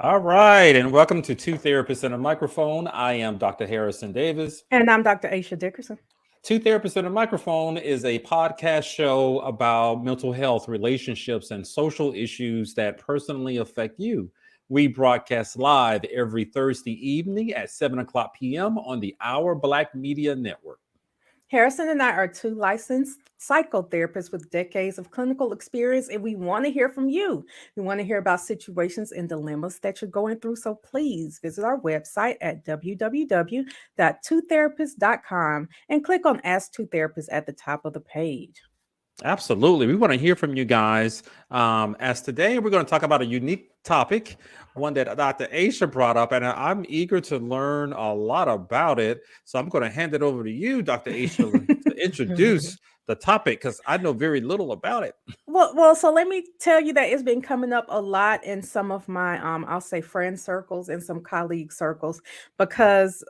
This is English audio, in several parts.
All right, and welcome to Two Therapists and a Microphone. I am Dr. Harrison Davis. And I'm Dr. Aisha Dickerson. Two Therapists and a Microphone is a podcast show about mental health, relationships, and social issues that personally affect you. We broadcast live every Thursday evening at 7 o'clock p.m. on the Our Black Media Network. Harrison and I are two licensed psychotherapists with decades of clinical experience, and we want to hear from you. We want to hear about situations and dilemmas that you're going through. So please visit our website at www.twotherapist.com and click on Ask Two Therapists at the top of the page. Absolutely. We want to hear from you guys. As today, we're going to talk about a unique topic, one that Dr. Aisha brought up, and I'm eager to learn a lot about it. So I'm going to hand it over to you, Dr. Aisha, to introduce the topic because I know very little about it. So let me tell you that it's been coming up a lot in some of my, I'll say friend circles and some colleague circles because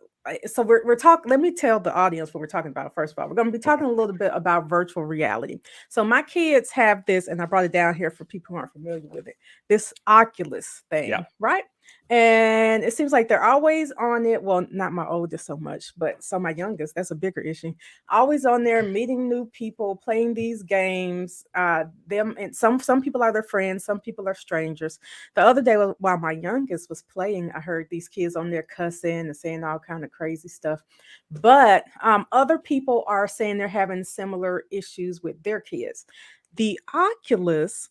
so we're talking. Let me tell the audience what we're talking about. First of all, we're going to be talking a little bit about virtual reality. So my kids have this, and I brought it down here for people who aren't familiar with it. This Oculus thing, Yeah. right? And it seems like they're always on it. Well, not my oldest so much, but so my youngest, that's a bigger issue. Always on there, meeting new people, playing these games. Them and some people are their friends, some people are strangers. The other day, while my youngest was playing, I heard these kids on there cussing and saying all kind of crazy stuff. But other people are saying they're having similar issues with their kids. The Oculus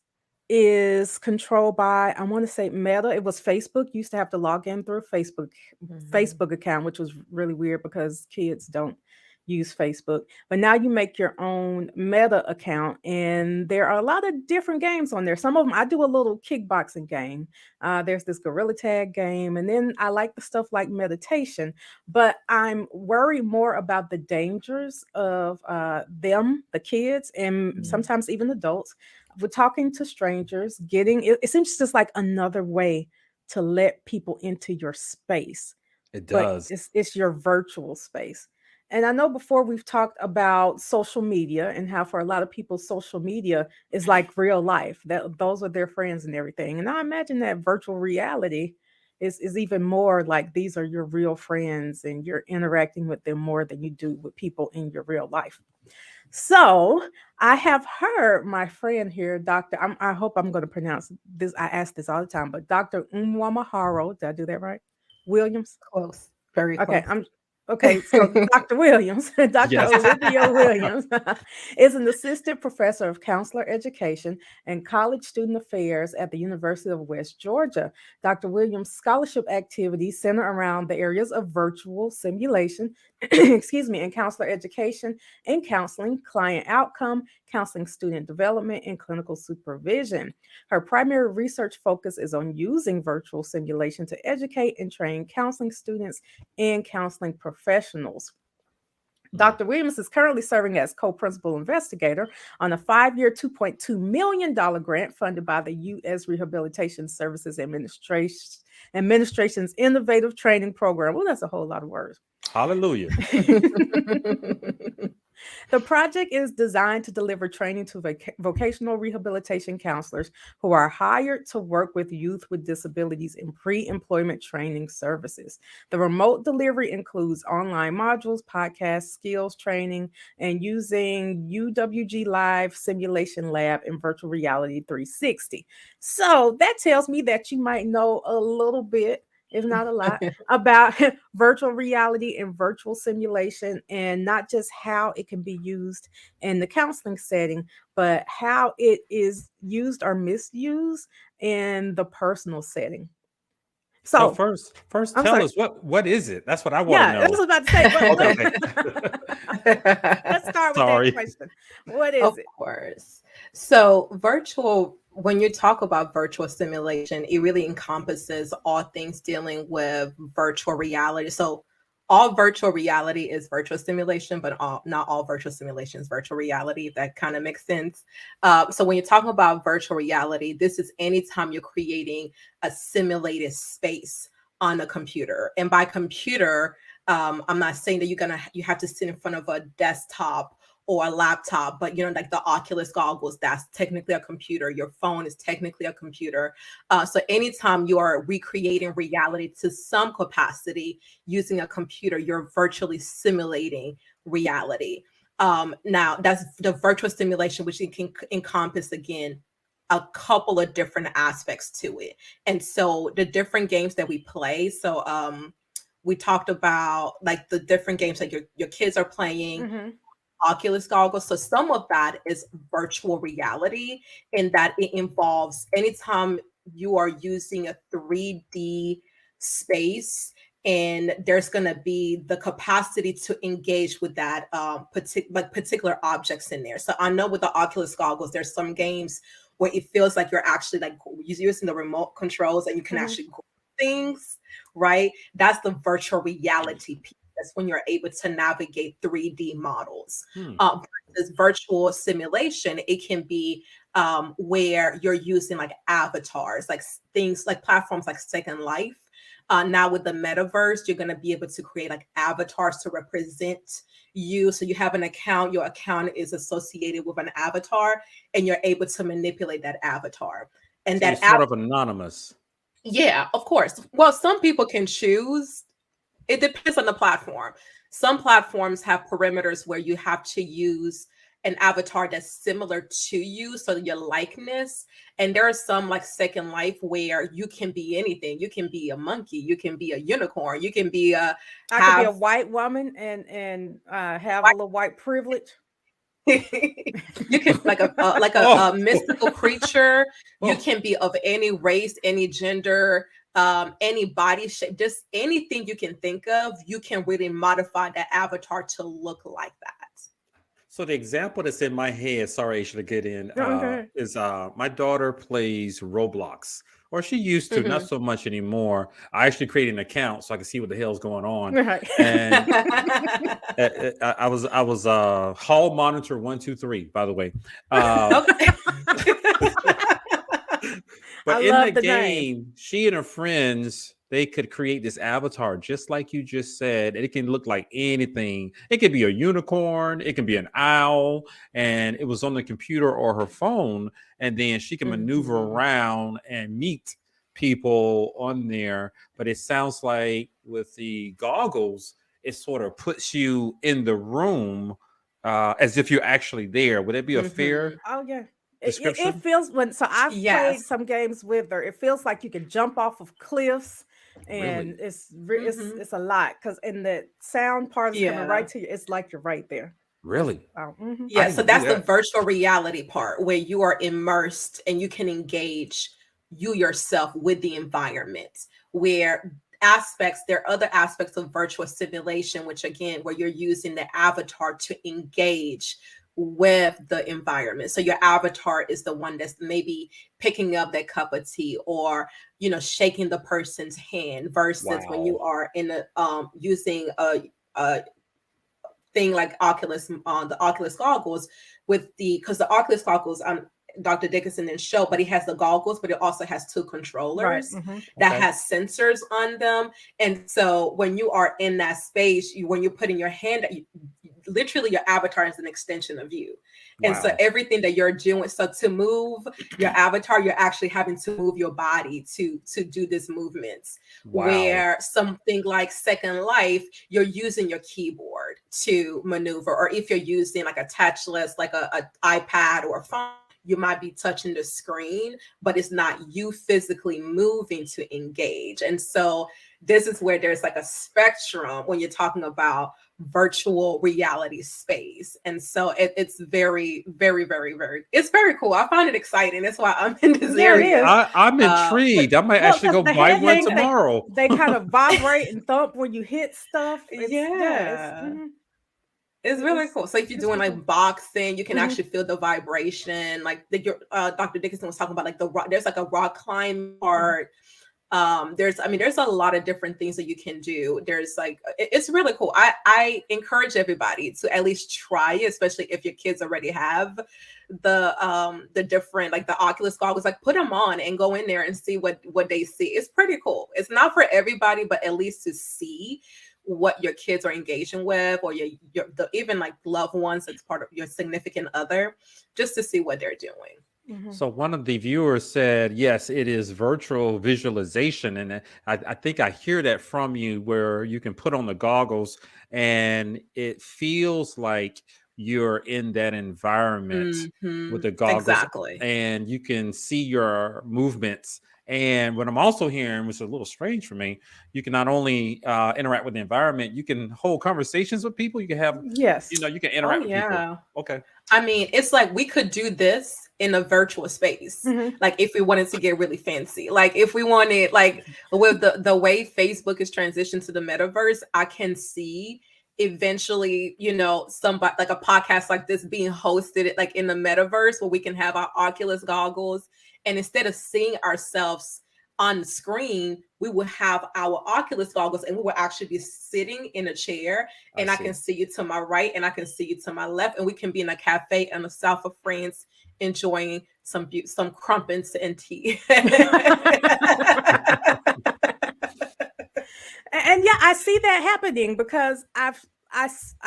is controlled by, I want to say, Meta. It was Facebook. You used to have to log in through a Facebook account, which was really weird because kids don't use Facebook. But now you make your own Meta account, and there are a lot of different games on there. Some of them, I do a little kickboxing game. There's this Gorilla Tag game, and then I like the stuff like meditation. But I'm worried more about the dangers of them, the kids, and sometimes even adults. We're talking to strangers, getting it seems just like another way to let people into your space, It but does. it's your virtual space. And I know before we've talked about social media and how for a lot of people social media is like real life. That those are their friends and everything. And I imagine that virtual reality is even more like these are your real friends and you're interacting with them more than you do with people in your real life. So I have heard my friend here, I hope I'm going to pronounce this. I ask this all the time, but Dr. Umwamaharo, did I do that right? Williams. Close, very Okay, close. I'm okay. So Dr. Williams, Dr. Yes. Olivia Williams, is an assistant professor of counselor education and college student affairs at the University of West Georgia. Dr. Williams' scholarship activities center around the areas of virtual simulation, excuse me, and counselor education and counseling, client outcome, counseling student development, and clinical supervision. Her primary research focus is on using virtual simulation to educate and train counseling students and counseling professionals. Dr. Williams is currently serving as co principal investigator on a 5 year, $2.2 million grant funded by the U.S. Rehabilitation Services Administration's Innovative Training Program. Well, that's a whole lot of words. Hallelujah. The project is designed to deliver training to vocational rehabilitation counselors who are hired to work with youth with disabilities in pre employment training services. The remote delivery includes online modules, podcasts, skills training, and using UWG Live Simulation Lab and Virtual Reality 360. So that tells me that you might know a little bit, if not a lot, about virtual reality and virtual simulation, and not just how it can be used in the counseling setting, but how it is used or misused in the personal setting. So So first I'm tell sorry. us what is it? That's what I want to Yeah, that's know. what I was about to say. Okay. Let's start with that Sorry. question. What is Of it? course. So, when you talk about virtual simulation, it really encompasses all things dealing with virtual reality. So, all virtual reality is virtual simulation, but not all virtual simulation is virtual reality, if that kind of makes sense. So, when you're talking about virtual reality, this is anytime you're creating a simulated space on a computer. And by computer, I'm not saying that you have to sit in front of a desktop or a laptop, but like the Oculus goggles, that's technically a computer. Your phone is technically a computer. So anytime you are recreating reality to some capacity using a computer, you're virtually simulating reality. Now that's the virtual simulation, which it can encompass, again, a couple of different aspects to it. And so the different games that we play, so we talked about like the different games that your kids are playing, Oculus goggles. So some of that is virtual reality, in that it involves anytime you are using a 3D space, and there's going to be the capacity to engage with that particular objects in there. So I know with the Oculus goggles, there's some games where it feels like you're actually like using the remote controls and you can actually grab things, right? That's the virtual reality piece. That's when you're able to navigate 3D models. This virtual simulation, it can be where you're using like avatars, like things like platforms like Second Life. Now with the metaverse, you're going to be able to create like avatars to represent you. So you have an account, your account is associated with an avatar, and you're able to manipulate that avatar. And So that you're sort of anonymous. yeah, of course. Well, some people can choose. It depends on the platform. Some platforms have perimeters where you have to use an avatar that's similar to you, so your likeness. And there are some like Second Life where you can be anything. You can be a monkey, you can be a unicorn, you can be I could be a white woman and have a little white privilege. you can like a mystical creature. You can be of any race, any gender, any body shape, just anything you can think of. You can really modify that avatar to look like that. So the example that's in my head, sorry, Aisha, to get in, Okay. is my daughter plays Roblox, or she used to, not so much anymore. I actually created an account so I could see what the hell's going on. Right. And I was hall monitor 123, by the way. But I in love the the game, name. she and her friends, they could create this avatar just like you just said. It can look like anything. It could be a unicorn, it can be an owl, and it was on the computer or her phone. And then she can maneuver around and meet people on there. But it sounds like with the goggles, it sort of puts you in the room as if you're actually there. Would it be a fair Oh yeah. description? It feels I've played Yes. some games with her. It feels like you can jump off of cliffs, and Really? it's a lot, because in the sound part is coming Yeah. right to you. It's like you're right there. Really? Oh, Yeah, I so didn't do that's the that. virtual reality part where you are immersed and you can engage you yourself with the environment. Where there are other aspects of virtual simulation, which again, where you're using the avatar to engage with the environment. So your avatar is the one that's maybe picking up that cup of tea, or shaking the person's hand, versus when you Wow. are in a using a thing like Oculus, on the Oculus goggles, because the Oculus goggles, Dr. Dickinson didn't show, but he has the goggles, but it also has two right. controllers that Okay. has sensors on them. And so when you are in that space, when you're putting your hand, literally your avatar is an extension of you. And so Wow. everything that you're doing, so to move your avatar, you're actually having to move your body to do these movements. Wow. Where something like Second Life, you're using your keyboard to maneuver, or if you're using like a touchless, like a iPad or a phone, you might be touching the screen, but it's not you physically moving to engage. And so this is where there's like a spectrum when you're talking about virtual reality space. And so it's very, very, very, very, it's very cool. I find it exciting. That's why I'm in this Yeah, it area. is. I'm intrigued. I might Well, actually 'cause go the buy one headbands, tomorrow. they kind of vibrate and thump when you hit stuff. Yeah. It's It's really It's cool. So if you're it's doing really like cool. boxing, you can Mhm. actually feel the vibration. Like Dr. Dickinson was talking about, like the rock. There's like a rock climb part. There's a lot of different things that you can do. There's like it's really cool. I encourage everybody to at least try it, especially if your kids already have the different, like the Oculus goggles. Like put them on and go in there and see what they see. It's pretty cool. It's not for everybody, but at least to see what your kids are engaging with, or even like loved ones that's part of your significant other, just to see what they're doing. Mhm. So one of the viewers said, yes, it is virtual visualization. And I think I hear that from you, where you can put on the goggles and it feels like you're in that environment with the goggles, Exactly. and you can see your movements. And what I'm also hearing, which is a little strange for me, you can not only interact with the environment, you can hold conversations with people. You can have, Yes. you can Oh interact with people. yeah. Okay. I mean, it's like we could do this in a virtual space. Mhm. Like if we wanted to get really fancy, like if we wanted, like with the way Facebook is transitioned to the metaverse, I can see eventually, somebody like a podcast like this being hosted like in the metaverse, where we can have our Oculus goggles, and instead of seeing ourselves on the screen, we will have our Oculus goggles, and we will actually be sitting in a chair, and I can see you to my right and I can see you to my left, and we can be in a cafe in the south of France enjoying some crumpets and tea. And yeah, I see that happening because I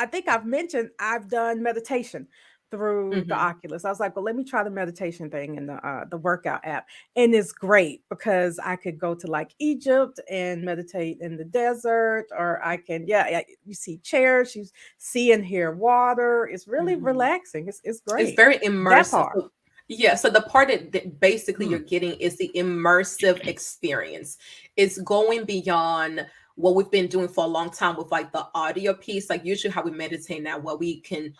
think I've mentioned I've done meditation through the Oculus. I was like, well, let me try the meditation thing in the workout app, and it's great because I could go to like Egypt and meditate in the desert, or I can you see chairs, you see and hear water. It's really relaxing. It's great. It's very That immersive. part. Yeah, so the part that basically you're getting is the immersive experience. It's going beyond what we've been doing for a long time with like the audio piece. Like usually how we meditate now, where we can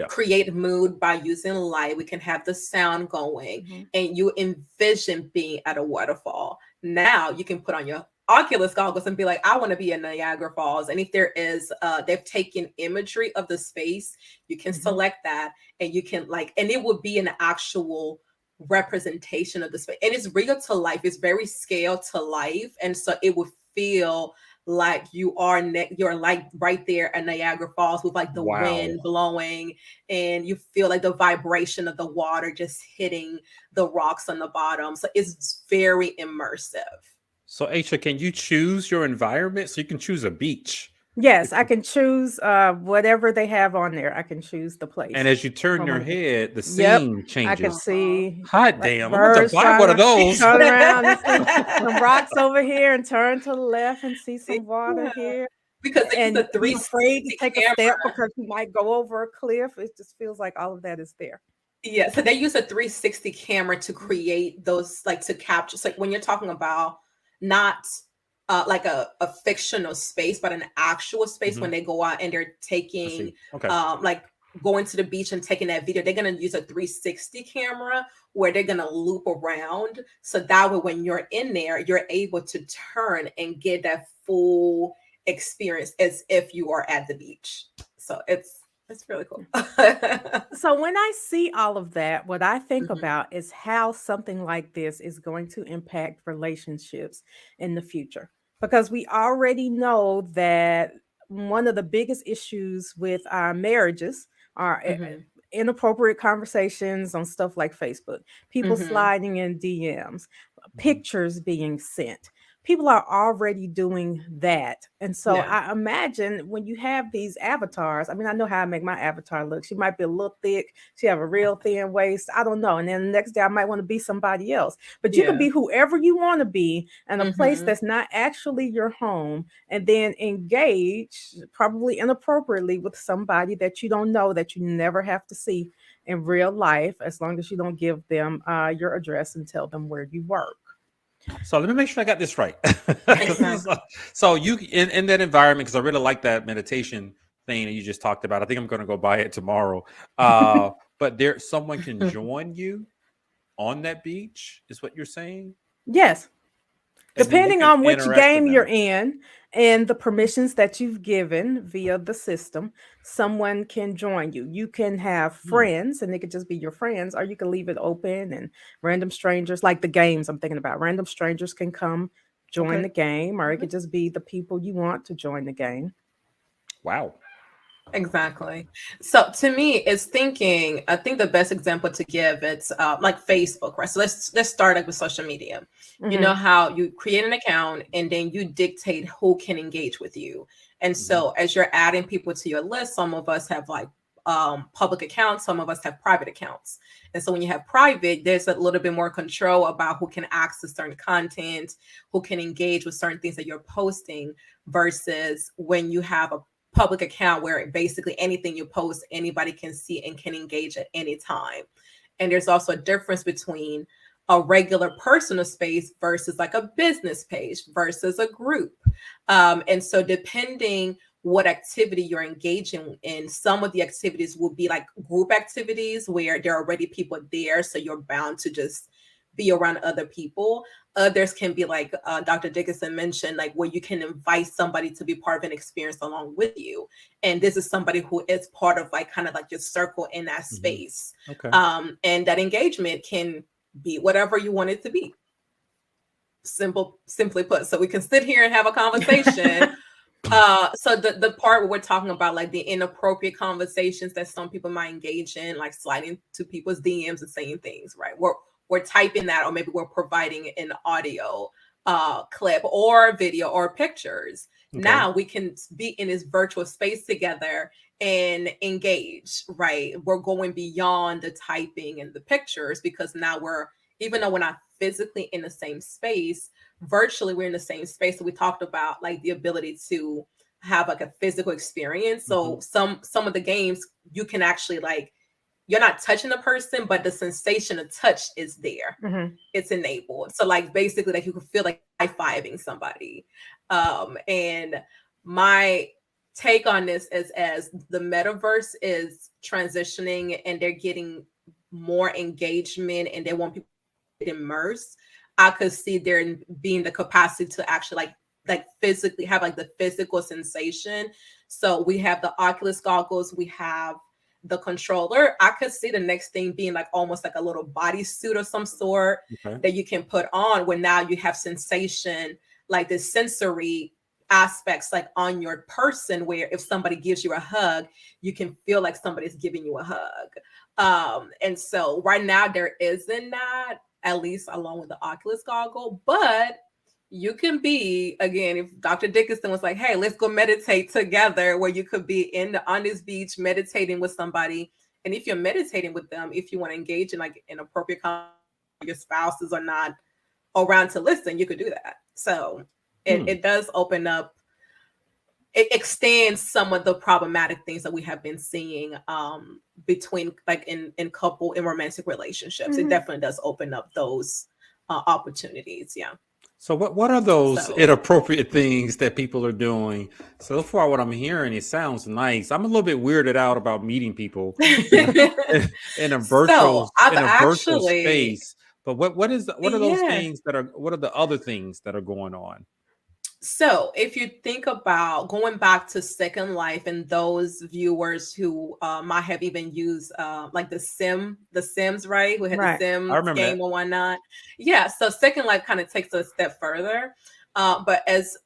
create mood by using light. We can have the sound going, and you envision being at a waterfall. Now you can put on your Oculus goggles and be like, I want to be in Niagara Falls. And if there is, they've taken imagery of the space, you can select that, and you can and it would be an actual representation of the space. And it's real to life. It's very scale to life. And so it would feel like you're like right there at Niagara Falls with like the wind blowing, and you feel like the vibration of the water just hitting the rocks on the bottom. So it's very immersive. So Aisha, can you choose your environment? So you can choose a beach. Yes, I can choose whatever they have on there. I can choose the place. And as you turn your head, the Yep, scene changes. I can see Hot damn, I'm going to buy one of those. turn around and see some rocks over here and turn to the left and see some water here. Because and the be afraid to take a step because you might go over a cliff. It just feels like all of that is there. Yeah, so they use a 360 camera to create those, like to capture. So like when you're talking about not like a fictional space, but an actual space, when they go out and they're taking like going to the beach and taking that video, they're going to use a 360 camera where they're going to loop around. So that way, when you're in there, you're able to turn and get that full experience as if you are at the beach. So it's really cool. So when I see all of that, what I think about is how something like this is going to impact relationships in the future. Because we already know that one of the biggest issues with our marriages are inappropriate conversations on stuff like Facebook, people sliding in DMs, pictures being sent. People are already doing that. And so I imagine when you have these avatars, I mean, I know how I make my avatar look. She might be a little thick. She have a real thin waist. I don't know. And then the next day I might want to be somebody else. But you can be whoever you want to be in a place that's not actually your home, and then engage probably inappropriately with somebody that you don't know, that you never have to see in real life, as long as you don't give them your address and tell them where you work. So let me make sure I got this right. So you in that environment, because I really like that meditation thing that you just talked about. I think I'm going to go buy it tomorrow. But someone can join you on that beach, is what you're saying? Yes. Depending on which game you're in in and the permissions that you've given via the system, someone can join you. You can have friends, and they could just be your friends, or you can leave it open and random strangers, like the games I'm thinking about. Random strangers can come join the game, or it could just be the people you want to join the game. Wow. Exactly. So to me, I think the best example to give, it's like Facebook, right? So let's start with social media. You know how you create an account and then you dictate who can engage with you. And so as you're adding people to your list, some of us have like public accounts, some of us have private accounts. And so when you have private, there's a little bit more control about who can access certain content, who can engage with certain things that you're posting, versus when you have a public account where basically anything you post, anybody can see and can engage at any time. And there's also a difference between a regular personal space versus like a business page versus a group. And so depending what activity you're engaging in, some of the activities will be like group activities where there are already people there, so you're bound to just be around other people. Others can be like Dr. Dickinson mentioned, like where you can invite somebody to be part of an experience along with you. And this is somebody who is part of like kind of like your circle in that space. Okay. And that engagement can be whatever you want it to be. Simply put, so we can sit here and have a conversation. So the part where we're talking about like the inappropriate conversations that some people might engage in, like sliding to people's DMs and saying things, right? We're typing that, or maybe we're providing an audio clip or video or pictures. Okay. Now we can be in this virtual space together and engage, right? We're going beyond the typing and the pictures, because now even though we're not physically in the same space, virtually we're in the same space. So we talked about like the ability to have like a physical experience. So some of the games you can actually like, you're not touching the person, but the sensation of touch is there. It's enabled. So like basically like you can feel like high-fiving somebody. And my take on this is, as the metaverse is transitioning and they're getting more engagement and they want people to get immersed, I could see there being the capacity to actually like physically have like the physical sensation. So we have the Oculus goggles, we have the controller. I could see the next thing being like almost like a little bodysuit of some sort that you can put on, where now you have sensation, like the sensory aspects like on your person, where if somebody gives you a hug, you can feel like somebody's giving you a hug. And so right now there isn't that, at least along with the Oculus goggle, but you can be, again, if Dr. Dickinson was like, hey, let's go meditate together, where you could be on this beach meditating with somebody. And if you're meditating with them, if you want to engage in like an appropriate conversation, your spouses are not around to listen, you could do that. So it does open up, it extends some of the problematic things that we have been seeing between like in couple in romantic relationships. It definitely does open up those opportunities. Yeah. So what are those inappropriate things that people are doing? So far, what I'm hearing, it sounds nice. I'm a little bit weirded out about meeting people in a virtual space. But what are those things what are the other things that are going on? So if you think about going back to Second Life, and those viewers who might have even used like the Sims, right? Who had the Sims game or whatnot. Yeah, so Second Life kind of takes a step further. But as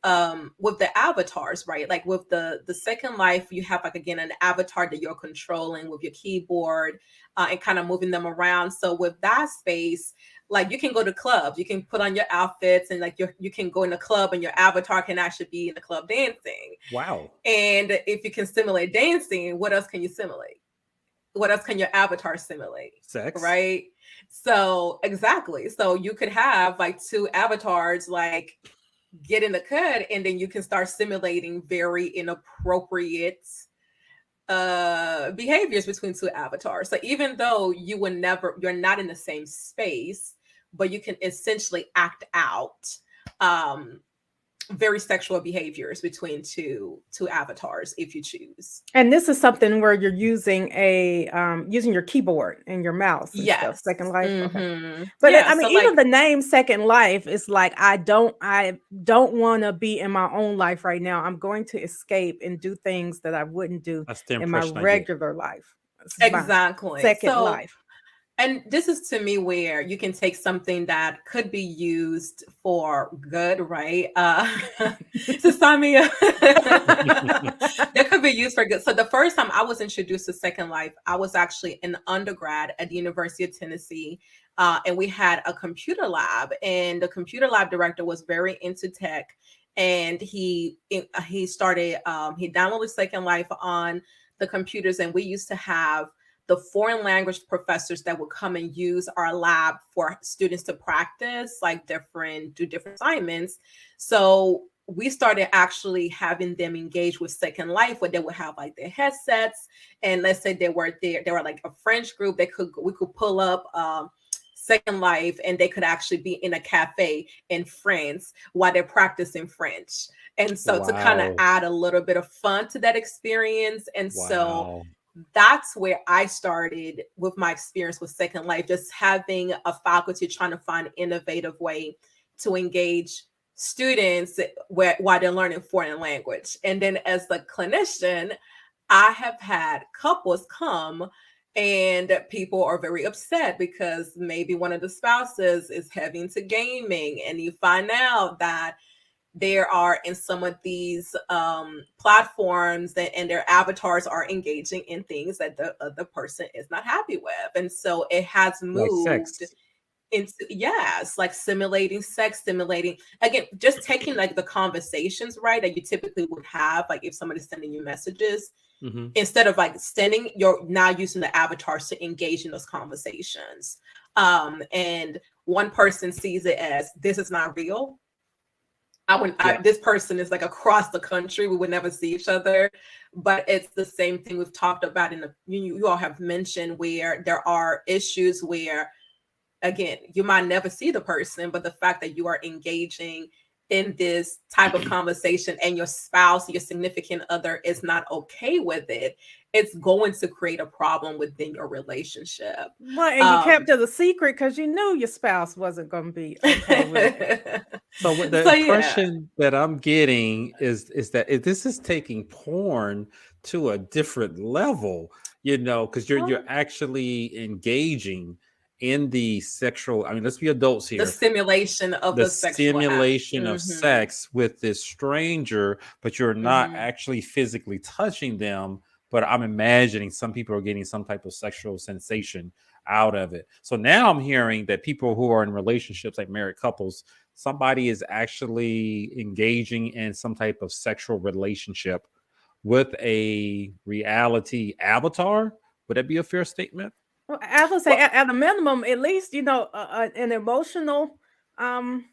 with the avatars, right? Like with the Second Life, you have like, again, an avatar that you're controlling with your keyboard and kind of moving them around. So with that space, like you can go to clubs, you can put on your outfits, and like you can go in a club and your avatar can actually be in the club dancing. Wow. And if you can simulate dancing, what else can you simulate? What else can your avatar simulate? Sex. Right? So exactly. So you could have like two avatars like get in the cut, and then you can start simulating very inappropriate behaviors between two avatars. So even though you're not in the same space, but you can essentially act out very sexual behaviors between two avatars if you choose. And this is something where you're using using your keyboard and your mouse. And stuff. Second Life. Okay. But I mean, so even the name Second Life is like, I don't want to be in my own life right now. I'm going to escape and do things that I wouldn't do in my regular life. Exactly. Second Life. And this is to me where you can take something that could be used for good, right? So sign me up. That could be used for good. So the first time I was introduced to Second Life, I was actually an undergrad at the University of Tennessee. And we had a computer lab, and the computer lab director was very into tech. and he started he downloaded Second Life on the computers, and we used to have the foreign language professors that would come and use our lab for students to practice like do different assignments. So we started actually having them engage with Second Life, where they would have like their headsets, and let's say they were like a French group, we could pull up Second Life, and they could actually be in a cafe in France while they're practicing French. And so to kind of Wow. add a little bit of fun to that experience. And so Wow. that's where I started with my experience with Second Life, just having a faculty trying to find an innovative way to engage students while they're learning foreign language. And then as the clinician, I have had couples come and people are very upset because maybe one of the spouses is heavy into gaming, and you find out that there are in some of these platforms and their avatars are engaging in things that the other person is not happy with. And so it has Like moved sex. into, yes, like simulating sex, simulating, again, just taking like the conversations, right, that you typically would have, like if somebody's sending you messages, Hmm. instead of like you're now using the avatars to engage in those conversations. And one person sees it as, this is not real. Yeah. This person is like across the country. We would never see each other, but it's the same thing we've talked about you all have mentioned, where there are issues where, again, you might never see the person, but the fact that you are engaging in this type of conversation and your spouse, your significant other is not okay with it, it's going to create a problem within your relationship. Well, and you kept it a secret because you knew your spouse wasn't going to be okay with it. So what the So yeah, impression that I'm getting is that this is taking porn to a different level, because you're actually engaging in the sexual. I mean, let's be adults the here. simulation of The the sexual act. stimulation of Mhm. sex with this stranger, but you're not Mhm. actually physically touching them. But I'm imagining some people are getting some type of sexual sensation out of it. So now I'm hearing that people who are in relationships, like married couples, somebody is actually engaging in some type of sexual relationship with a reality avatar. Would that be a fair statement? Well, I would say Well, at a minimum, at least, an emotional, um,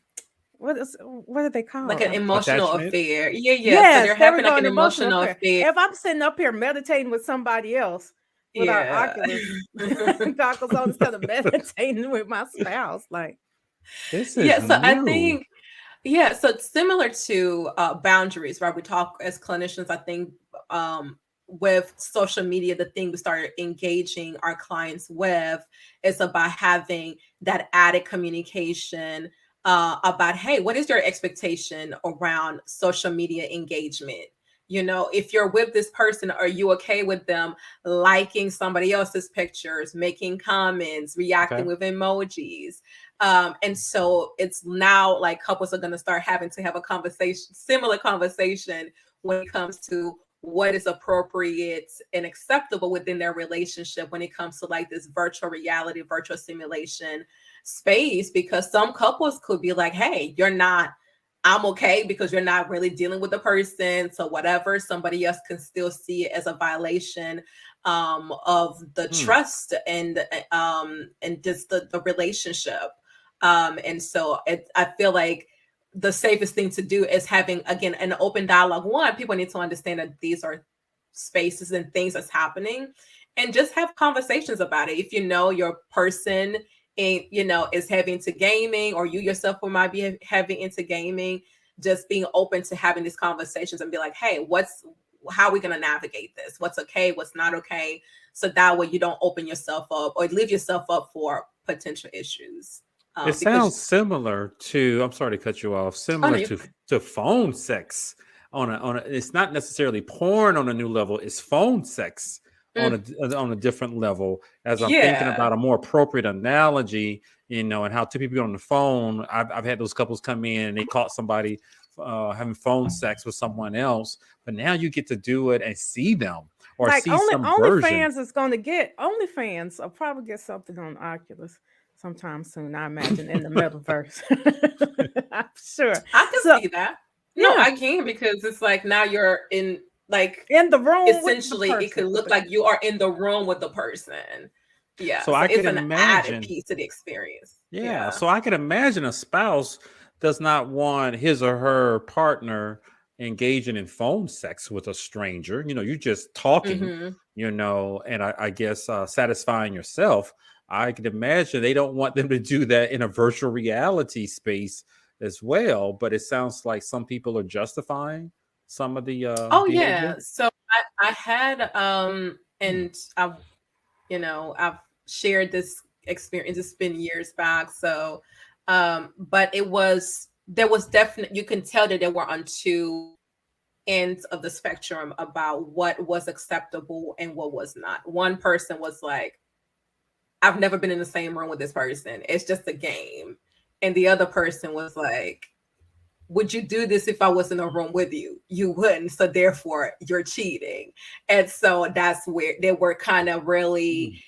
what do they like call an it? emotional Attachment? affair. Yeah, yeah. So Yes, they're there we having go, like an an emotional emotional affair. affair. If I'm sitting up here meditating with somebody else with our Yeah. Oculus goggles on instead of meditating with my spouse, like, This is Yeah. So I new. think, yeah. So it's similar to boundaries, right? We talk as clinicians, I think, with social media, the thing we started engaging our clients with is about having that added communication about, hey, what is your expectation around social media engagement? If you're with this person, are you okay with them liking somebody else's pictures, making comments, Okay. reacting with emojis? And so it's now like couples are going to start having to have a similar conversation when it comes to what is appropriate and acceptable within their relationship when it comes to like this virtual reality, virtual simulation space. Because some couples could be like, hey, I'm okay because you're not really dealing with the person. So whatever, somebody else can still see it as a violation of the Hmm. trust and just the relationship. And so I feel like the safest thing to do is having, again, an open dialogue. One, people need to understand that these are spaces and things that's happening, and just have conversations about it. If your person is heavy into gaming, or you yourself might be heavy into gaming, just being open to having these conversations and be like, hey, how are we going to navigate this? What's okay? What's not okay? So that way you don't open yourself up or leave yourself up for potential issues. It Because sounds similar to, I'm sorry to cut you off, oh no, similar to phone sex on a it's not necessarily porn on a new level, it's phone sex mm, on a different level. As I'm thinking yeah, about a more appropriate analogy, and how two people get on the phone. I've had those couples come in and they caught somebody having phone sex with someone else, but now you get to do it and see them or like see some version. OnlyFans is going to get OnlyFans. I'll probably get something on Oculus sometime soon. I imagine in the metaverse. I'm sure. I can So see that. No, Yeah. I can, because it's like now you're in, like, In the room with the essentially it could person. look like you are in the room with the person. Yeah. So So I it's could an added imagine, piece to the experience. yeah. Yeah. So I could imagine a spouse does not want his or her partner engaging in phone sex with a stranger. You're just talking, Hmm. and I guess satisfying yourself. I could imagine they don't want them to do that in a virtual reality space as well. But it sounds like some people are justifying some of the Oh yeah. behavior. So I had Hmm. and I've shared this experience. It's been years back. So but there was definitely, you can tell that they were on two ends of the spectrum about what was acceptable and what was not. One person was like, I've never been in the same room with this person. It's just a game. And the other person was like, would you do this if I was in a room with you? You wouldn't. So therefore, you're cheating. And so that's where they were kind of really,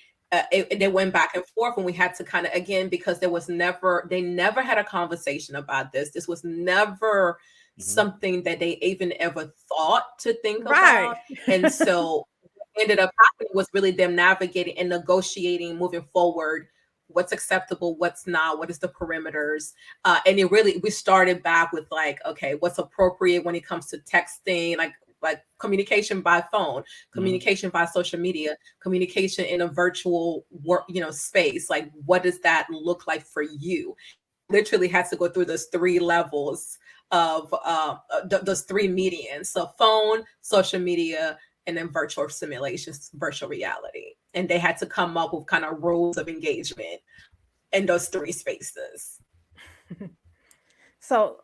they went back and forth, and we had to kind of, again, because they never had a conversation about this. This was never Hmm. something that they even ever thought to think Right. about. And so what ended up happening was really them navigating and negotiating, moving forward, what's acceptable, what's not, what is the perimeters. And we started back with like, okay, what's appropriate when it comes to texting, like communication by phone, Hmm. communication by social media, communication in a virtual work, space. Like, what does that look like for you? Literally had to go through those three levels of those three medians. So phone, social media, and then virtual simulations, virtual reality. And they had to come up with kind of rules of engagement in those three spaces. So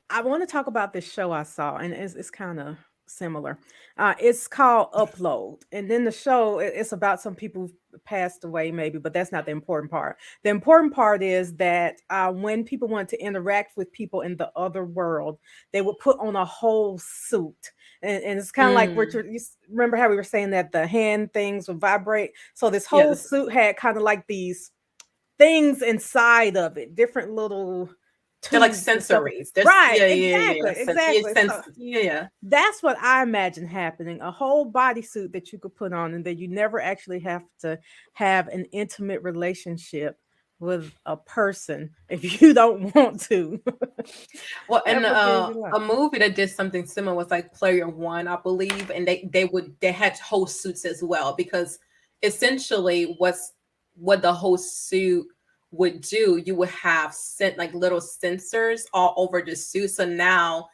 I want to talk about this show I saw, and it's kind of similar. It's called Upload, and then the show it's about some people who passed away, maybe, but that's not the important part. The important part is that when people wanted to interact with people in the other world, they would put on a whole suit, and it's kind of like Mm. Richard. Remember how we were saying that the hand things would vibrate? So this Yeah, whole suit had kind of like these things inside of it, different little they're like tubes and stuff. sensories. There's Right, yeah. exactly, exactly. So Yeah. that's what I imagine happening, a whole bodysuit that you could put on and that you never actually have to have an intimate relationship with a person if you don't want to. Well, and That would be a lot. a movie that did something similar was like Player One, I believe, and they had host suits as well, because essentially what the host suit would do, you would have sent like little sensors all over the suit. So now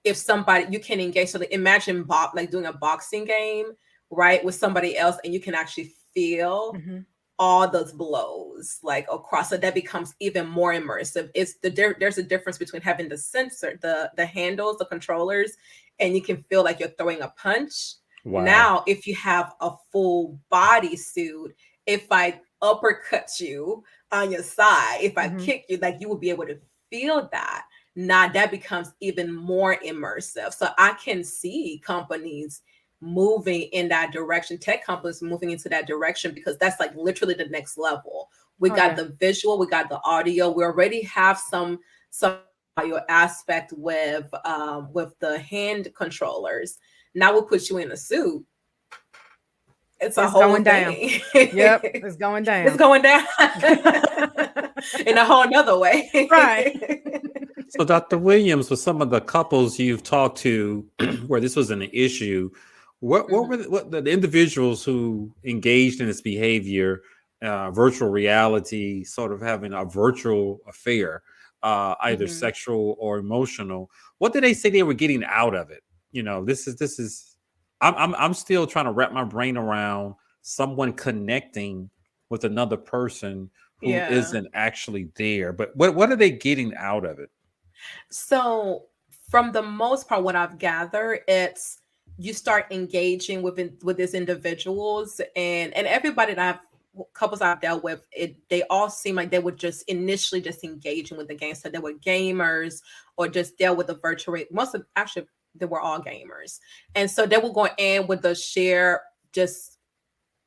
if somebody, you can engage, so like, imagine like doing a boxing game, right, with somebody else, and you can actually feel Mhm. all those blows like across, so that becomes even more immersive. There's a difference between having the sensor, the handles, the controllers, and you can feel like you're throwing a punch. Wow. Now if you have a full body suit, if I uppercut you on your side, if I Mhm. kick you, like, you will be able to feel that. Now that becomes even more immersive. So I can see companies moving in that direction, tech companies moving into that direction, because that's like literally the next level. We Oh got yeah. the visual, we got the audio, we already have some audio aspect with the hand controllers. Now we'll put you in a suit. It's a It's whole going down. thing. Yep, it's going It's down. going down in a whole nother way. Right. So, Dr. Williams, with some of the couples you've talked to where this was an issue, what were Mhm. what the individuals who engaged in this behavior, virtual reality, sort of having a virtual affair, either Mhm. sexual or emotional? What did they say they were getting out of it? This is. I'm still trying to wrap my brain around someone connecting with another person who Yeah. isn't actually there. But what are they getting out of it? So, from the most part, what I've gathered, it's you start engaging with these individuals, and everybody that couples I've dealt with, they all seem like they were just initially just engaging with the game. So they were gamers, or just dealt with the virtual. Most of, actually, they were all gamers, and so they were going in with the share just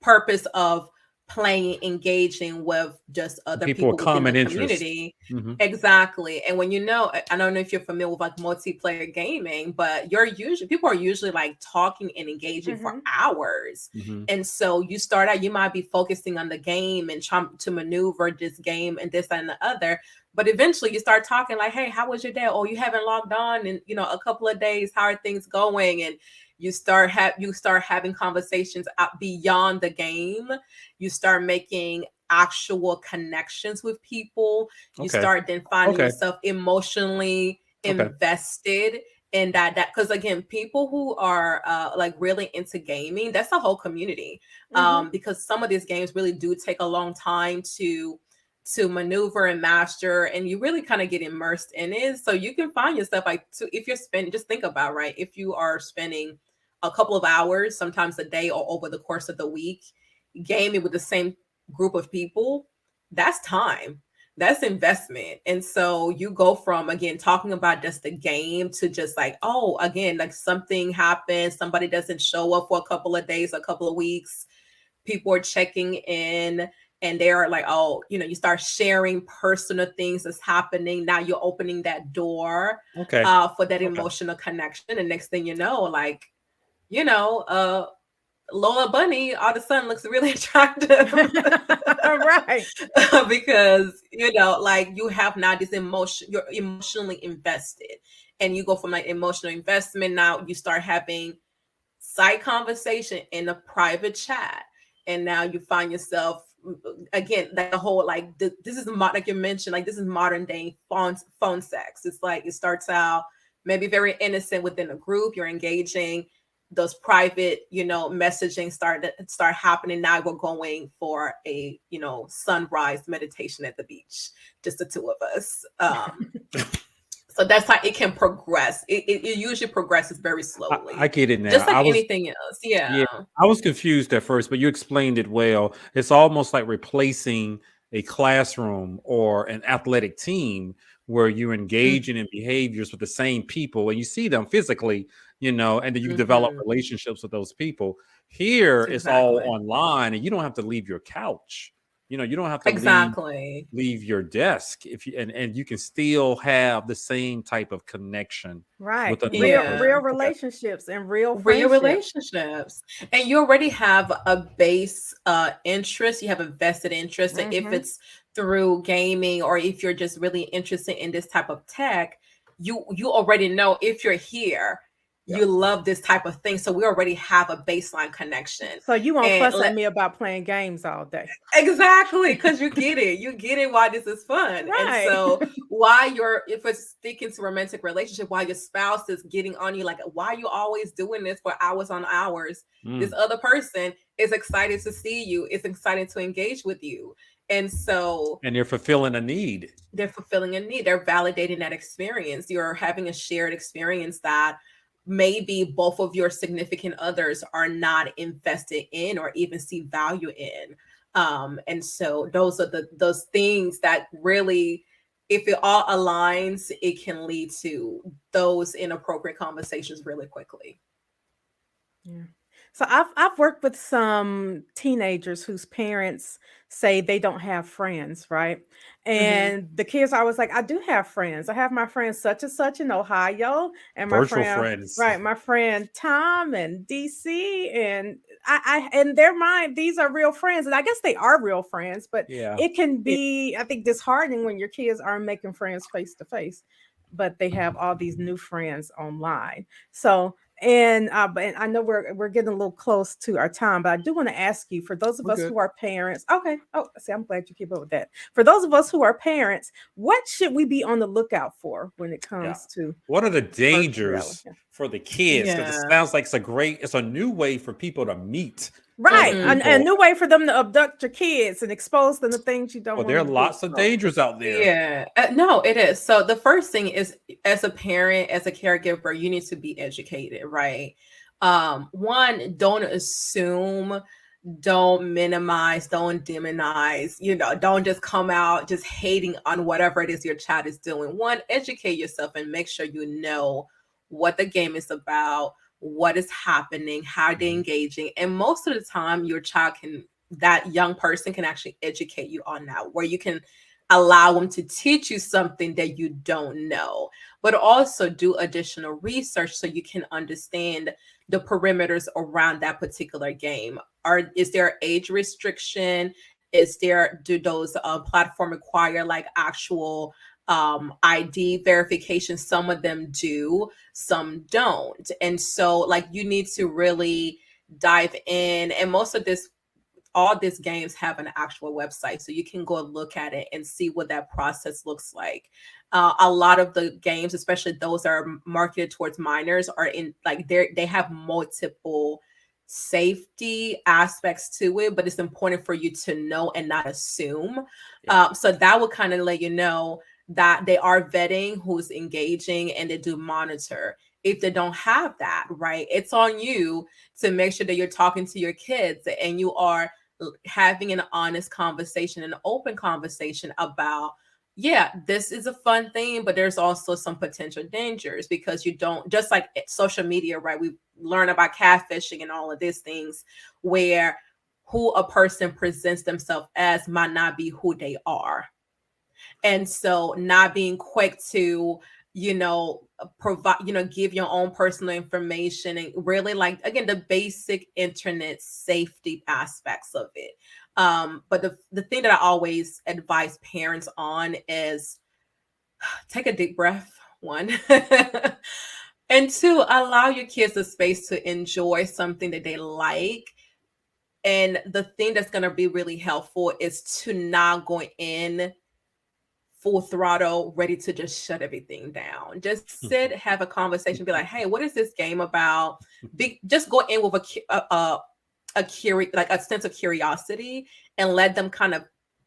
purpose of playing, engaging with just other People people with within the common interest. community. Hmm. Exactly. And when I don't know if you're familiar with like multiplayer gaming, but people are usually like talking and engaging for Mhm. hours. Hmm. And so you start out, you might be focusing on the game and trying to maneuver this game and this and the other. But eventually you start talking like, hey, how was your day? Oh, you haven't logged on in, a couple of days. How are things going? And you start having conversations out beyond the game. You start making actual connections with people. You Okay. start then finding Okay. yourself emotionally Okay. invested in that because again, people who are like really into gaming, that's a whole community. Mhm. Because some of these games really do take a long time to maneuver and master, and you really kind of get immersed in it. So you can find yourself like, if you're spending, just think about, right, if you are spending a couple of hours, sometimes a day or over the course of the week, gaming with the same group of people, that's time, that's investment. And so you go from, again, talking about just the game to just like, oh, again, like something happens, somebody doesn't show up for a couple of days, a couple of weeks, people are checking in, and they're like, oh, you start sharing personal things that's happening. Now you're opening that door Okay. for that Okay. emotional connection. And next thing you know, like, Lola Bunny all of a sudden looks really attractive. Right. Because, like you have now this emotion, you're emotionally invested. And you go from like emotional investment, now you start having side conversation in a private chat. And now you find yourself, again, that whole like this is like you mentioned, like this is modern day phone sex. It's like it starts out maybe very innocent within a group, you're engaging, those private messaging start happening. Now we're going for a sunrise meditation at the beach, just the two of us. So that's how it can progress. It usually progresses very slowly, I get it now. just like anything else. Yeah, Yeah. I was confused at first, but you explained it well. It's almost like replacing a classroom or an athletic team where you're engaging in behaviors with the same people and you see them physically, and then you develop Mhm. relationships with those people. Here, it's all Exactly. online and you don't have to leave your couch. You don't have to Exactly. leave your desk if you and you can still have the same type of connection Right. with another Yeah. Real person. Okay. relationships and real Real friendships. relationships, and you already have a base interest, you have a vested interest. So if Mhm. it's through gaming or if you're just really interested in this type of tech, you already know, if you're here, Yeah. you love this type of thing, so we already have a baseline connection. So you won't And fuss at me about playing games all day. exactly, because you get it why this is fun. And Right. so why if it's sticking to romantic relationship, why your spouse is getting on you, like, why are you always doing this for hours on hours? This Mm. other person is excited to see you, is excited to engage with you. And so And you're fulfilling a need. they're fulfilling a need, they're validating that experience, you're having a shared experience that maybe both of your significant others are not invested in or even see value in. And so those are those things that really, if it all aligns, it can lead to those inappropriate conversations really quickly. Yeah. So I've worked with some teenagers whose parents say they don't have friends, right? Hmm. And the kids are always like, I do have friends. I have my friend such and such in Ohio, and my Virtual friend, friends. right, my friend Tom and DC, and I in their mind, these are real friends. And I guess they are real friends, but Yeah. it can be, I think, disheartening when your kids aren't making friends face to face, but they have all these new friends online. So but I know we're getting a little close to our time, but I do want to ask you, for those of We're us good. who are parents, okay. Oh, see, I'm glad you keep up with that. For those of us who are parents, what should we be on the lookout for when it Yeah. comes to What are the virtual dangers reality? for the kids? Because it Yeah. sounds like it's a new way for people to meet other Right. A people. new way for them to abduct your kids and expose them to things you don't Well, want there are them to be lots of exposed to. dangers out there. Yeah, no, it is. So the first thing is, as a parent, as a caregiver, you need to be educated, right? One, don't assume, don't minimize, don't demonize, don't just come out just hating on whatever it is your child is doing. One, educate yourself and make sure you know what the game is about, what is happening, how they're Mhm. engaging. And most of the time, your child can that young person can actually educate you on that, where you can allow them to teach you something that you don't know, but also do additional research so you can understand the perimeters around that particular game. Is there age restriction? Do those platform require like actual ID verification? Some of them do, some don't. And so like you need to really dive in. And most of this, all these games have an actual website, so you can go and look at it and see what that process looks like. A lot of the games, especially those that are marketed towards minors, are in like they have multiple safety aspects to it, but it's important for you to know and not assume. So that would kind of let you know that they are vetting who's engaging, and they do monitor. If they don't have that, right, it's on you to make sure that you're talking to your kids and you are having an honest conversation, an open conversation about, yeah, this is a fun thing, but there's also some potential dangers, because you don't, just like social media, right? We learn about catfishing and all of these things, where who a person presents themselves as might not be who they are. And so not being quick to, provide, give your own personal information, and really, like, again, the basic internet safety aspects of it. But the thing that I always advise parents on is take a deep breath, one. And two, allow your kids the space to enjoy something that they like. And the thing that's going to be really helpful is to not go in full throttle, ready to just shut everything down. Just sit, have a conversation, be like, hey, what is this game about? Just go in with a sense of curiosity, and let them kind of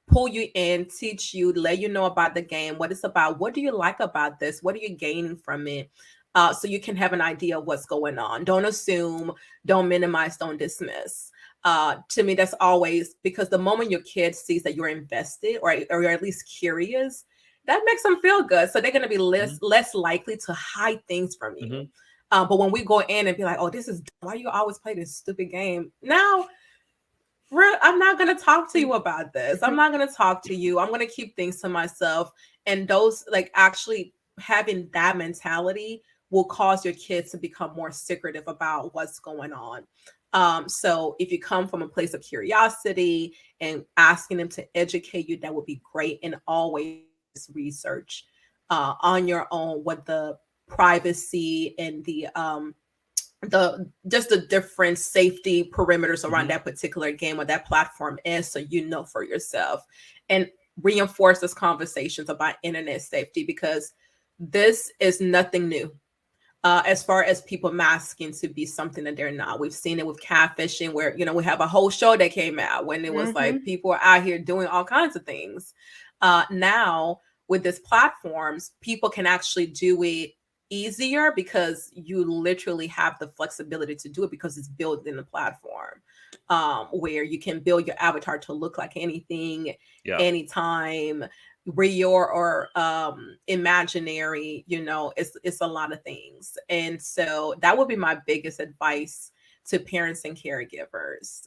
pull you in, teach you, let you know about the game, what it's about, what do you like about this, what are you gaining from it, so you can have an idea of what's going on. Don't assume, don't minimize, don't dismiss. To me, that's always, because the moment your kid sees that you're invested, or you're at least curious, that makes them feel good. So they're going to be less likely to hide things from you. But when we go in and be like, oh, this is, why you always play this stupid game? Now, I'm not going to talk to you about this. I'm not going to talk to you. I'm going to keep things to myself. And those, like, actually having that mentality will cause your kids to become more secretive about what's going on. So if you come from a place of curiosity and asking them to educate you, that would be great. And always research on your own what the privacy and the just the different safety perimeters around that particular game or that platform is, so you know for yourself. And reinforce those conversations about internet safety, because this is nothing new. As far as people masking to be something that they're not. We've seen it with catfishing, where, we have a whole show that came out when it was like people are out here doing all kinds of things. Now with these platforms, people can actually do it easier, because you literally have the flexibility to do it, because it's built in the platform, where you can build your avatar to look like anything, anytime, real or imaginary. It's a lot of things. And so that would be my biggest advice to parents and caregivers.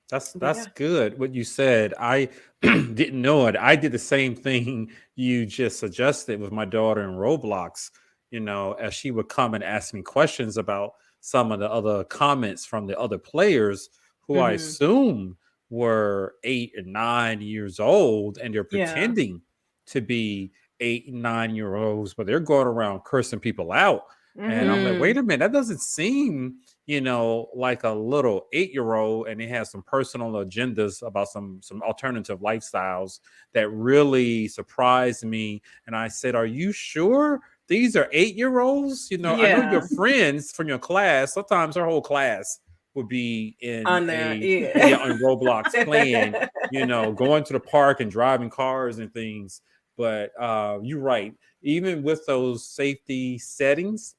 That's good what you said. I didn't know it. I did the same thing you just suggested with my daughter in Roblox, as she would come and ask me questions about some of the other comments from the other players, who I assume were 8 and 9 years old, and they're pretending to be 8 and 9-year-olds, but they're going around cursing people out. And I'm like, wait a minute, that doesn't seem, like a little 8-year-old, and he has some personal agendas about some alternative lifestyles that really surprised me. And I said, are you sure these are 8-year-olds? I know your friends from your class, sometimes our whole class would be in on there, on Roblox playing, going to the park and driving cars and things. But you're right. Even with those safety settings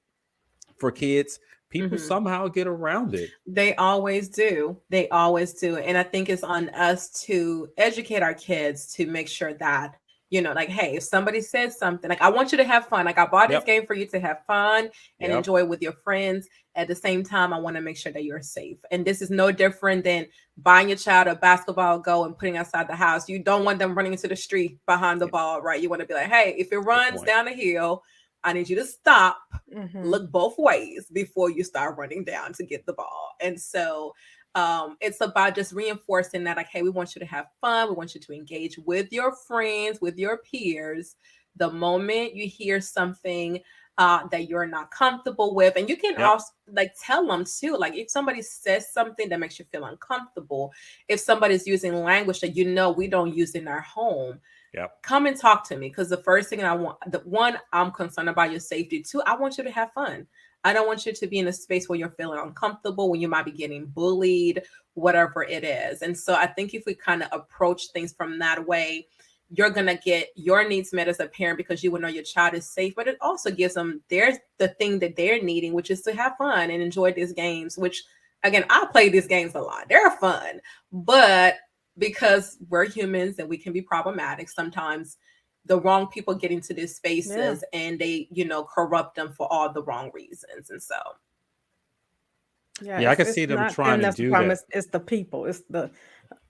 for kids, people somehow get around it. They always do. They always do. And I think it's on us to educate our kids to make sure that, like, hey, if somebody says something, like, I want you to have fun. Like, I bought this Yep. game for you to have fun and Yep. enjoy with your friends. At the same time, I want to make sure that you're safe. And this is no different than buying your child a basketball goal and putting outside the house. You don't want them running into the street behind the ball, right? You want to be like, hey, if it runs point. down the hill, I need you to stop, Mhm. look both ways before you start running down to get the ball. And so it's about just reinforcing that, like, hey, we want you to have fun. We want you to engage with your friends, with your peers. The moment you hear something that you're not comfortable with, and you can Yep. also like tell them too, like if somebody says something that makes you feel uncomfortable, if somebody's using language that we don't use in our home, Yep. come and talk to me, because the first thing I'm concerned about your safety. Two, I want you to have fun. I don't want you to be in a space where you're feeling uncomfortable, when you might be getting bullied, whatever it is. And so I think if we kind of approach things from that way, you're going to get your needs met as a parent, because you will know your child is safe, but it also gives them the thing that they're needing, which is to have fun and enjoy these games, which, again, I play these games a lot. They're fun, but because we're humans and we can be problematic, sometimes the wrong people get into these spaces and they, corrupt them for all the wrong reasons. And so, Yeah, I can see them trying to do that. It's the people. It's the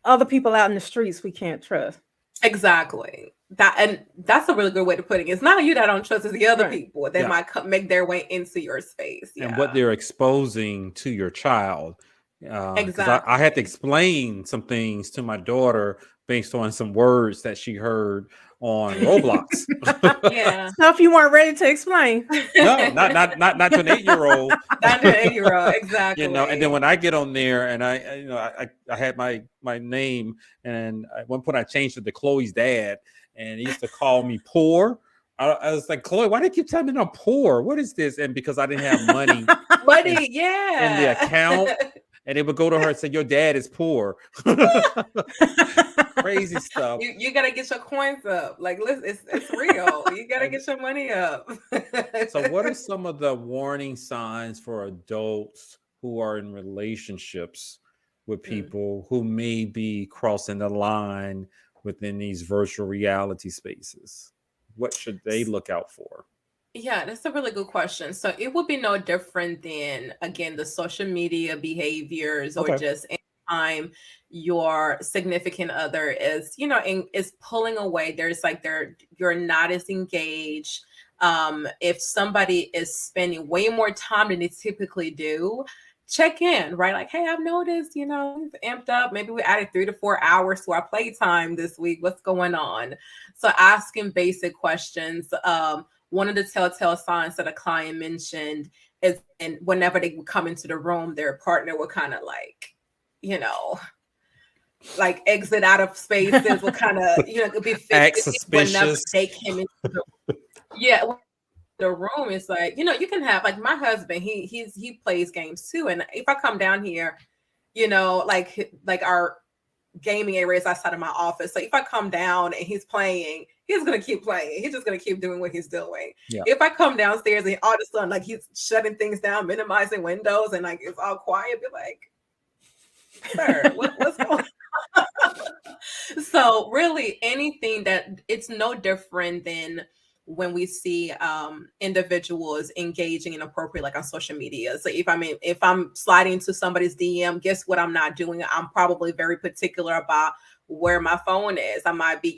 other people out in the streets we can't trust. exactly. That's a really good way to put it. It's not you that don't trust, it's the other people that might make their way into your space. And what they're exposing to your child. Exactly. I had to explain some things to my daughter based on some words that she heard on Roblox. Yeah. Stuff you weren't ready to explain. No, not to an 8-year-old. Not to an 8-year-old, exactly. And then when I get on there and I had my name, and at one point I changed it to Chloe's dad, and he used to call me poor. I was like, Chloe, why do you keep telling me I'm poor? What is this? And because I didn't have money in the account, and they would go to her and say, your dad is poor. Crazy stuff. You gotta get your coins up. Like, listen, it's real. You gotta get your money up. So what are some of the warning signs for adults who are in relationships with people who may be crossing the line within these virtual reality spaces? What should they look out for? Yeah, that's a really good question. So it would be no different than, again, the social media behaviors, or just anytime your significant other is, is pulling away. There's like you're not as engaged. If somebody is spending way more time than they typically do, check in, right? Like, hey, I've noticed, we've amped up. Maybe we added 3 to 4 hours to our playtime this week. What's going on? So asking basic questions. One of the telltale signs that a client mentioned is, and whenever they would come into the room, their partner would kind of like, like exit out of spaces, would kind of, be act suspicious whenever they came into the room. It's like, you can have, like, my husband, he plays games too. And if I come down here, like our gaming area is outside of my office. So if I come down and he's playing, he's going to keep playing. He's just going to keep doing what he's doing. Yeah. If I come downstairs and all of a sudden, like, he's shutting things down, minimizing windows, and like it's all quiet, be like, sir, what's going on? So really, anything that, it's no different than when we see individuals engaging inappropriately, like on social media. So if I'm sliding into somebody's DM, guess what I'm not doing? I'm probably very particular about where my phone is. I might be,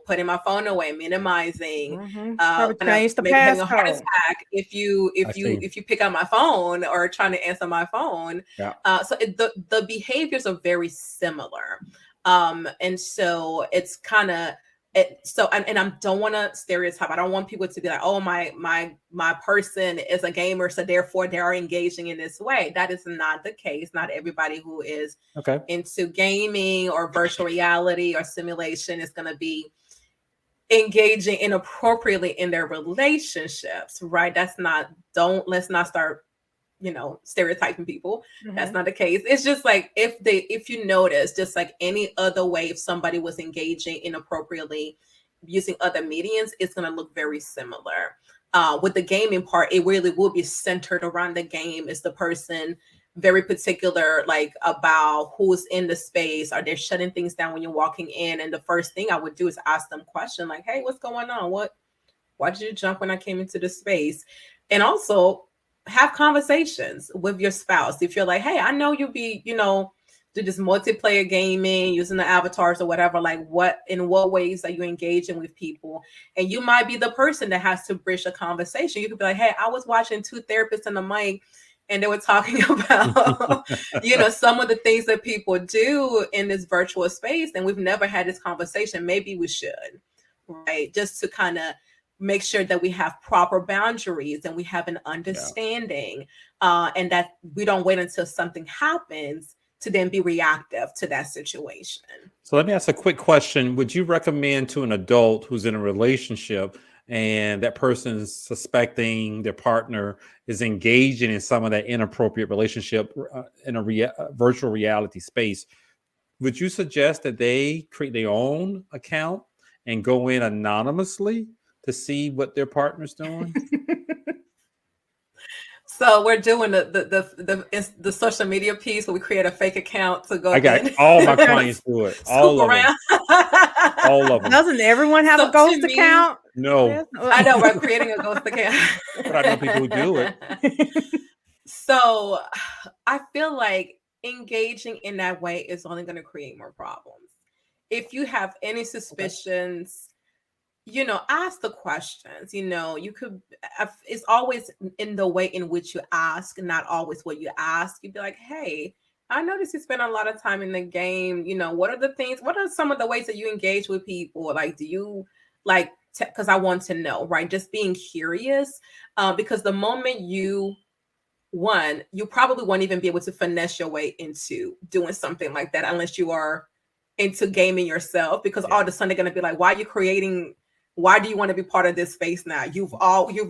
putting my phone away, minimizing, change the maybe having a heart passcode. attack if you pick up my phone or trying to answer my phone. Yeah. So the behaviors are very similar. And so it's kind of, and I don't want to stereotype. I don't want people to be like, oh, my person is a gamer, so therefore they are engaging in this way. That is not the case. Not everybody who is into gaming or virtual reality or simulation is going to be engaging inappropriately in their relationships, right? Let's not start stereotyping people. That's not the case. It's just like, if you notice, just like any other way, if somebody was engaging inappropriately using other mediums, it's going to look very similar. With the gaming part, it really will be centered around the game. Is the person very particular, like about who's in the space. Are they shutting things down when you're walking in? And the first thing I would do is ask them question like, hey, what's going on? Why did you jump when I came into the space? And also have conversations with your spouse. If you're like, hey, I know you'll be, do this multiplayer gaming using the avatars or whatever, like in what ways are you engaging with people? And you might be the person that has to bridge a conversation. You could be like, hey, I was watching two therapists and a mic, and they were talking about, some of the things that people do in this virtual space. And we've never had this conversation. Maybe we should, right? Just to kind of make sure that we have proper boundaries and we have an understanding, and that we don't wait until something happens to then be reactive to that situation. So let me ask a quick question. Would you recommend to an adult who's in a relationship and that person is suspecting their partner is engaging in some of that inappropriate relationship in a virtual reality space, would you suggest that they create their own account and go in anonymously to see what their partner's doing? So we're doing the social media piece where we create a fake account to go. I got all my clients do it. All of them. All of them. Doesn't everyone have a ghost account? No. I know, we're creating a ghost account. But I know people who do it. So I feel like engaging in that way is only going to create more problems. If you have any suspicions, ask the questions. You could, it's always in the way in which you ask, not always what you ask. You'd be like, hey, I noticed you spend a lot of time in the game. What are some of the ways that you engage with people? Like, do you like, because I want to know, right? Just being curious, because the moment you probably won't even be able to finesse your way into doing something like that unless you are into gaming yourself, because all of a sudden they're going to be like, why do you want to be part of this space now? You've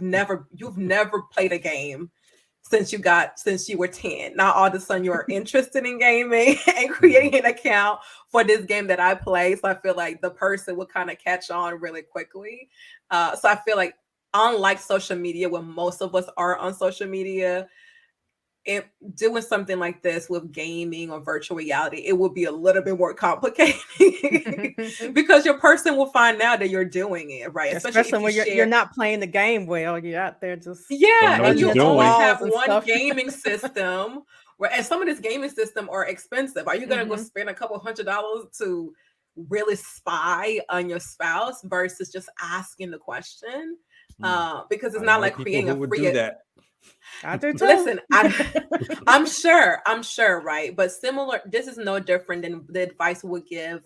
never played a game since you were 10. Now all of a sudden you are interested in gaming and creating an account for this game that I play. So I feel like the person will kind of catch on really quickly. So I feel like, unlike social media, where most of us are on social media, doing something like this with gaming or virtual reality, it will be a little bit more complicated because your person will find out that you're doing it, right? Especially when you're not playing the game well. You're out there just and you only have one stuff. gaming system, and some of this gaming system are expensive. Are you going to go spend a couple $100 to really spy on your spouse versus just asking the question? Because it's not like creating a free. I do too. Listen, I'm sure, right? But this is no different than the advice we would give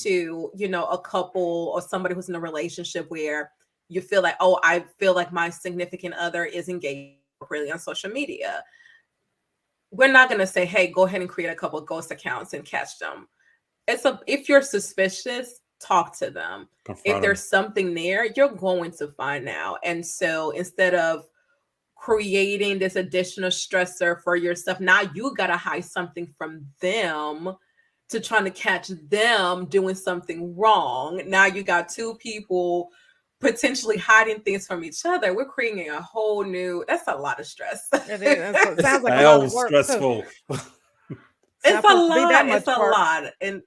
to, a couple or somebody who's in a relationship where you feel like, oh, I feel like my significant other is engaged really on social media. We're not going to say, hey, go ahead and create a couple of ghost accounts and catch them. If you're suspicious, talk to them. If there's something there, you're going to find out. And so instead of creating this additional stressor for yourself, now you got to hide something from them to trying to catch them doing something wrong. Now you got two people potentially hiding things from each other. We're creating a whole new, that's a lot of stress. It sounds like a lot of work, stressful. It's a lot. And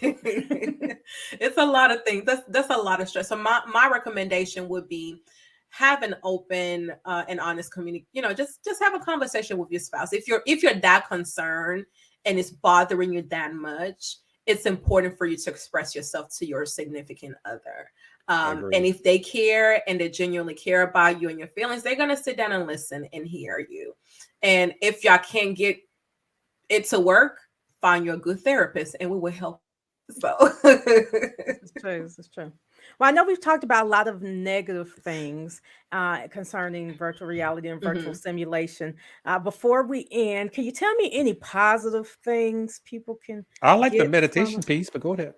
it's a lot of things. That's a lot of stress. So my recommendation would be have an open and honest communication. Just have a conversation with your spouse. If you're that concerned and it's bothering you that much, it's important for you to express yourself to your significant other. And if they care and they genuinely care about you and your feelings, they're gonna sit down and listen and hear you. And if y'all can't get it to work, find you a good therapist and we will help. So it's true. Well, I know we've talked about a lot of negative things concerning virtual reality and virtual simulation. Before we end, can you tell me any positive things people can? I like the meditation piece, but go ahead.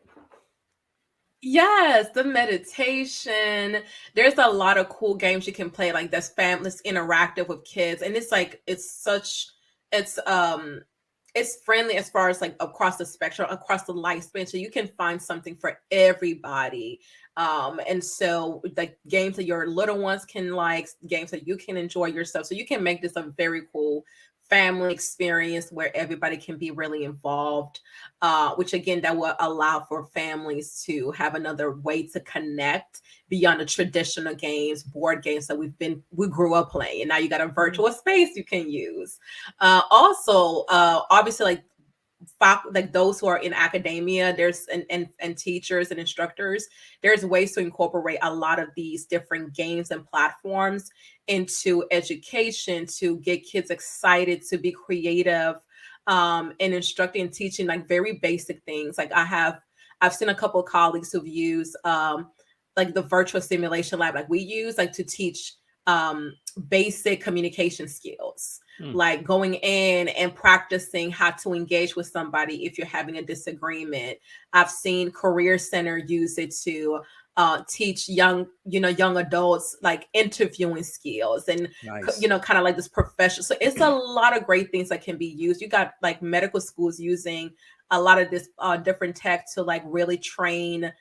Yes, the meditation. There's a lot of cool games you can play, like that's families interactive with kids, and it's friendly as far as like across the spectrum, across the lifespan. So you can find something for everybody. And so like games that your little ones can like, games that you can enjoy yourself. So you can make this a very cool family experience where everybody can be really involved, which again, that will allow for families to have another way to connect beyond the traditional games, board games that we grew up playing. And now you got a virtual space you can use. Also, obviously, like those who are in academia, there's and teachers and instructors, there's ways to incorporate a lot of these different games and platforms into education to get kids excited to be creative, and instructing and teaching like very basic things. Like I've seen a couple of colleagues who've used like the virtual simulation lab like we use, like to teach basic communication skills, like going in and practicing how to engage with somebody if you're having a disagreement. I've seen Career Center use it to teach young adults like interviewing skills and Nice. kind of like this professional. So it's a lot of great things that can be used. You got like medical schools using a lot of this different tech to like really train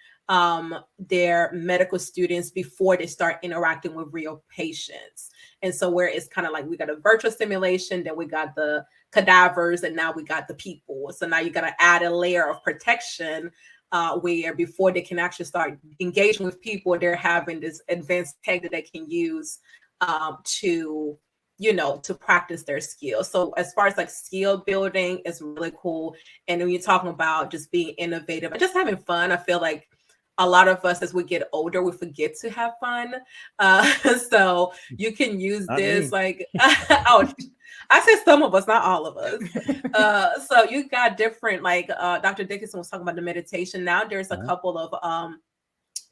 their medical students before they start interacting with real patients. And so where it's kind of like we got a virtual simulation, then we got the cadavers, and now we got the people. So now you got to add a layer of protection where before they can actually start engaging with people, they're having this advanced tech that they can use to practice their skills. So as far as like skill building is really cool. And when you're talking about just being innovative and just having fun, I feel like a lot of us as we get older, we forget to have fun. So you can use Not this me. like, oh, I said some of us, not all of us. So you got different, like Dr. Dickinson was talking about the meditation. Now there's a couple of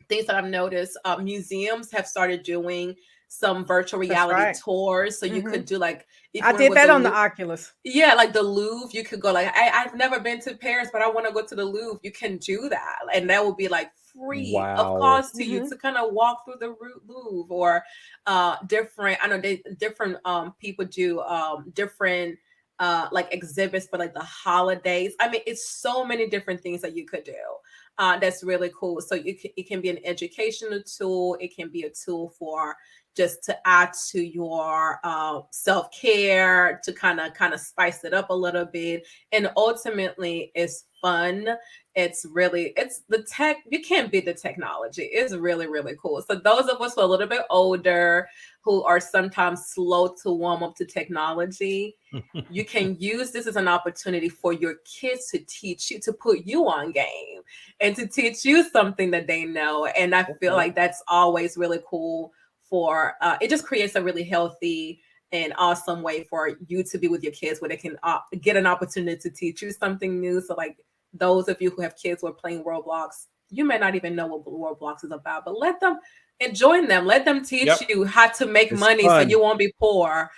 things that I've noticed. Museums have started doing some virtual reality tours. So you could do like, if I did that on the Oculus. Yeah, like the Louvre, you could go like, I've never been to Paris, but I want to go to the Louvre. You can do that. And that will be like free of cost to you to kind of walk through the Louvre, or different, I know different people do different like exhibits for like the holidays. I mean, it's so many different things that you could do. That's really cool. So it can be an educational tool. It can be a tool for just to add to your self-care, to kind of spice it up a little bit. And ultimately it's fun. It's the tech. You can't beat the technology. It's really, really cool. So those of us who are a little bit older, who are sometimes slow to warm up to technology, you can use this as an opportunity for your kids to teach you, to put you on game and to teach you something that they know. And I feel like that's always really cool. For it just creates a really healthy and awesome way for you to be with your kids, where they can get an opportunity to teach you something new. So like those of you who have kids who are playing Roblox, you may not even know what Roblox is about, but let them join them. Let them teach you how to make money so you won't be poor.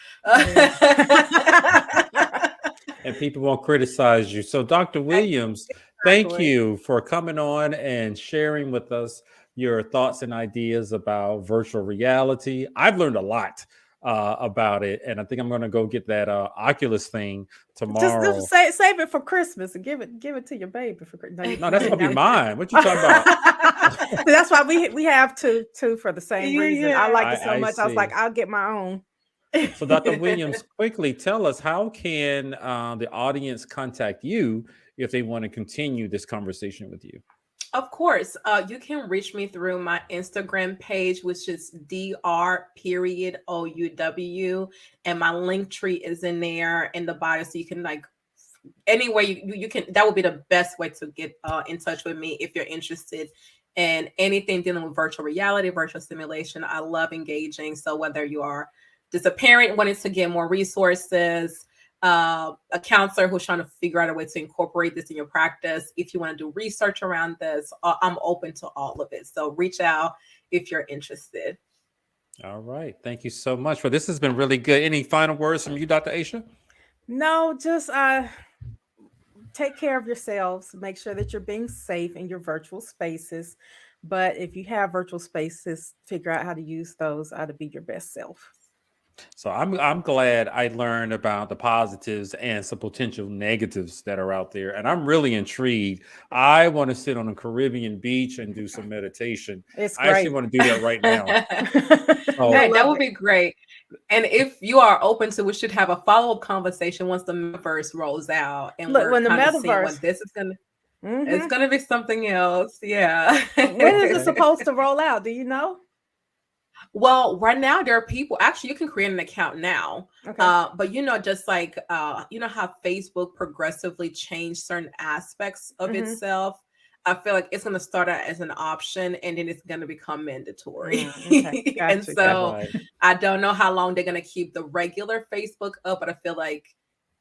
And people won't criticize you. So Dr. Williams, thank you for coming on and sharing with us your thoughts and ideas about virtual reality. I've learned a lot about it, and I think I'm going to go get that Oculus thing tomorrow. Just save it for Christmas and give it to your baby for Christmas. No, that's gonna be mine. What you talking about? That's why we have two for the same reason. I like it so much. I was like, I'll get my own. So Dr. Williams, quickly tell us, how can the audience contact you if they want to continue this conversation with you? Of course, you can reach me through my Instagram page, which is Dr.OUW, and my link tree is in there in the bio, so you can like anyway you can. That would be the best way to get in touch with me if you're interested in anything dealing with virtual reality, virtual simulation. I love engaging. So whether you are just a parent wanting to get more resources, a counselor who's trying to figure out a way to incorporate this in your practice, if you want to do research around this, I'm open to all of it. So reach out if you're interested. All right. Thank you so much. Well, this has been really good. Any final words from you, Dr. Aisha? No, just take care of yourselves. Make sure that you're being safe in your virtual spaces. But if you have virtual spaces, figure out how to use those, how to be your best self. So I'm glad I learned about the positives and some potential negatives that are out there, and I'm really intrigued. I want to sit on a Caribbean beach and do some meditation. It's I actually great. want to do that right now. Oh, Hey, that love would it. be great. And if you are open to, we should have a follow-up conversation once the metaverse rolls out, and Look, we're when the kind of seeing metaverse, what this is gonna. Mhm. It's gonna be something else. Yeah. When is it Okay. supposed to roll out? Do you know? Well, right now there are people. Actually, you can create an account now. Okay. But just like you know how Facebook progressively changed certain aspects of Mhm. itself. I feel like it's going to start out as an option and then it's going to become mandatory. Okay. And Gotcha. so Right. I don't know how long they're going to keep the regular Facebook up, but I feel like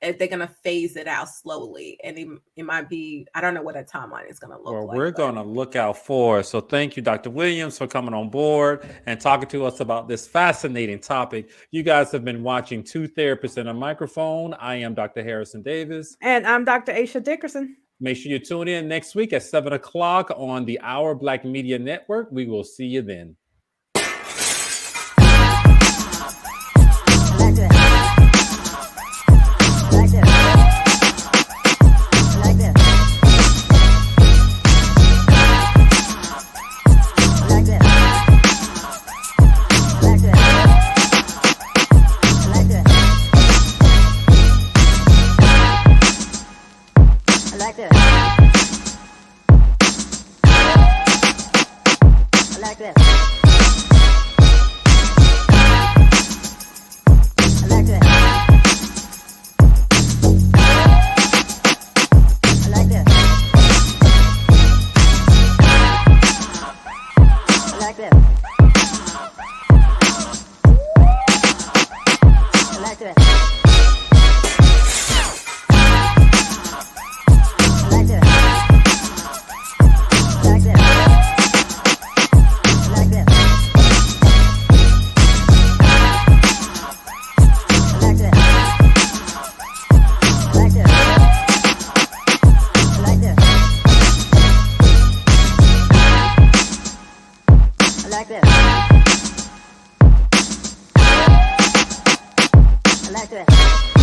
they're going to phase it out slowly. And it might be, I don't know what that timeline is going to look Well, like. we're but- going to look out for it. So thank you, Dr. Williams, for coming on board and talking to us about this fascinating topic. You guys have been watching Two Therapists and a Microphone. I am Dr. Harrison Davis. And I'm Dr. Aisha Dickerson. Make sure you tune in next week at 7 o'clock on the Our Black Media Network. We will see you then. I like that.